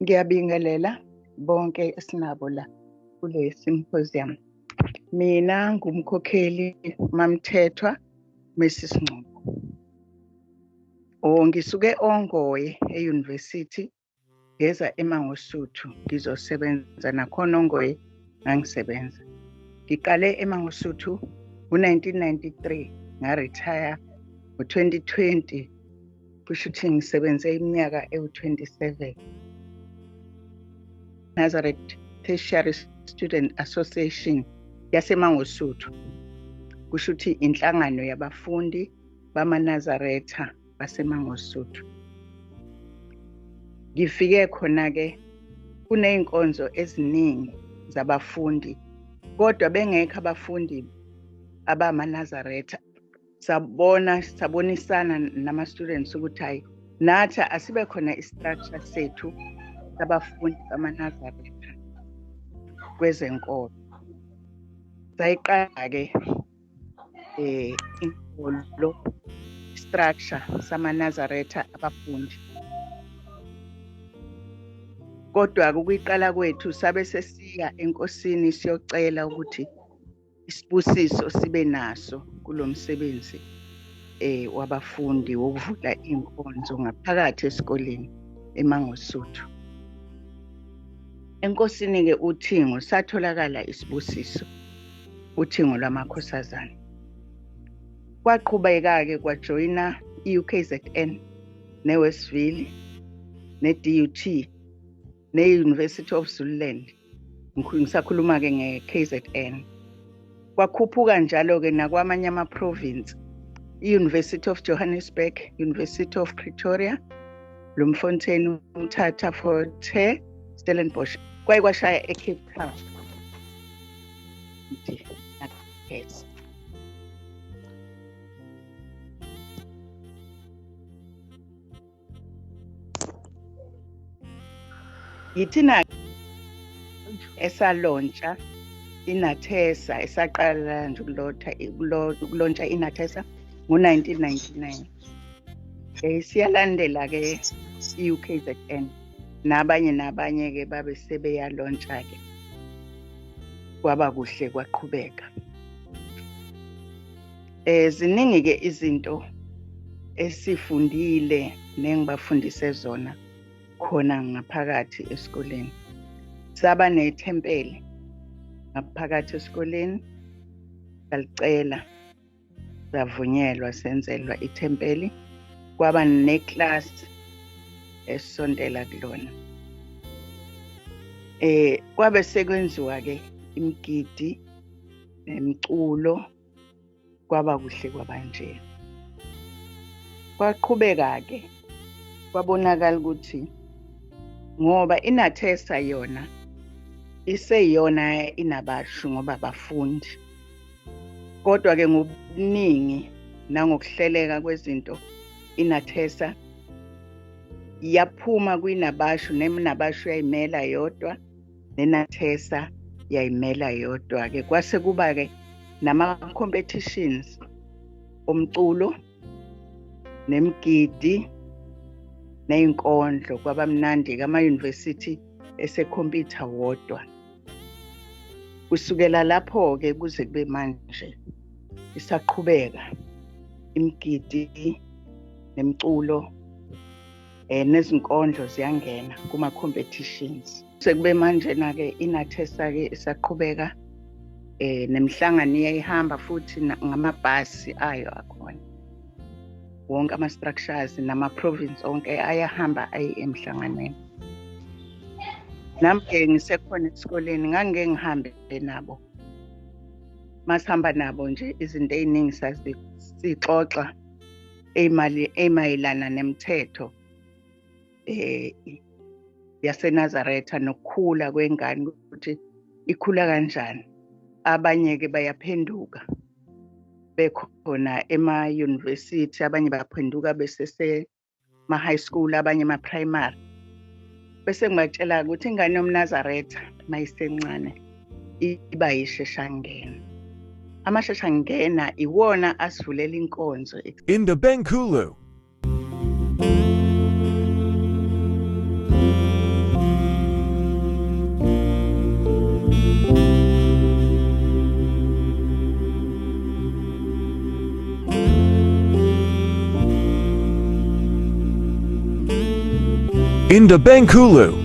Ngiyabingelela bonke esinabo la kule symposium. Mina ngumkhokheli uMamthethwa Mrs. Ncube. Ngisuke Ongoye eUniversity ngeza eMangosuthu ngizosebenza nakhona Ongoye ngangisebenza. Ngiqale eMangosuthu ngo-1993 ngaretire ngo-2020 kusho ukuthi ngisebenze iminyaka ewu-27. Nazareth Tertiary Student Association yaseMangosuthu kusho ukuthi inhlangano yabafundi bamaNazaretha baseMangosuthu. Ngifike khona-ke kuney'nkonzo eziningi zabafundi kodwa bengekho abafundi abamaNazaretha. Sabonisana nama-students ukuthi hayi nathi asibe khona i-structure sethu sabafundi bamaNazaretha kwezenkolo. Sayiqala-ke inkolo structure samaNazaretha abafundi. Kodwa ukuyiqala kwethu sabe sesiya enkosini siyocela ukuthi isibusiso sibe naso kulo msebenzi wabafundi wokuvula inkonzo ngaphakathi esikoleni eMangosuthu. Enkosini-ke uThingo satholakala isibusiso, uThingo lwamakhosazana. Kwaqhubeka-ke kwajoyina i-UKZN neWestville ne-DUT ne-University of Zululand. Ngisakhuluma-ke nge-KZN. Kwakhuphuka njalo-ke nakwamanye ama-province, i-University of Johannesburg, University of Pretoria, Bloemfontein, Umtata, Fort Hare, Stellenbosch. Kwashaya eCape Town. Yes. Yithina esalontsha iNathesa, esaqala nje ukulontsha iNathesa ngo-1999. Siyalandela-ke i-UKZN nabanye-ke babe sebeyalontsha-ke. Kwaba kuhle kwaqhubeka. Ziningi-ke izinto esifundile nengibafundise zona khona ngaphakathi esikoleni. Saba nethempeli ngaphakathi esikoleni, salicela, savunyelwa senzelwa ithempeli. Kwaba neclass esondela kulona. Kwabe sekwenziwa-ke imigidi nemiculo, kwaba kuhle kwabanje. Kwaqhubeka-ke kwabonakala ukuthi ngoba iNathesa yona iseyiyona inabashu ngoba abafundi, kodwa-ke ngobuningi nangokuhleleka kwezinto iNathesa yaphuma kwinabashu, neminabashu yayimela yodwa neNathesa yayimela yodwa-ke. Kwase kuba-ke nama-competitions omculo nemigidi ney'nkondlo. Kwaba mnandi-ke ama-university esekhompyutha wodwa. Kusukela lapho-ke kuze kube manje isaqhubeka imigidi nemculo nezinkondlo ziyangena kuma-competitions. Sekube manje-na-ke iNathesa-ke isaqhubeka nemihlangano iyayihamba futhi ngamabhasi ayo akhona. Wonke ama-structures nama-province onke ayahamba aye emhlanganweni. Nami-ke ngisekhona esikoleni ngangike ngihambe nabo. Masihamba nabo nje izinto ey'ningi sixoxa ey'mayelana nemithetho yaseNazaretha nokukhula kwengane ukuthi ikhula kanjani. Abanye-ke bayaphenduka bekhona ema-university, abanye baphenduka besesema-high school, abanye ema-primary. Bese ngibatshela ukuthi ingane yomNazaretha mayisencane iba yisheshangena. Amasheshangena iwona asivulela inkonzo. Indabenkulu. Indabenkulu.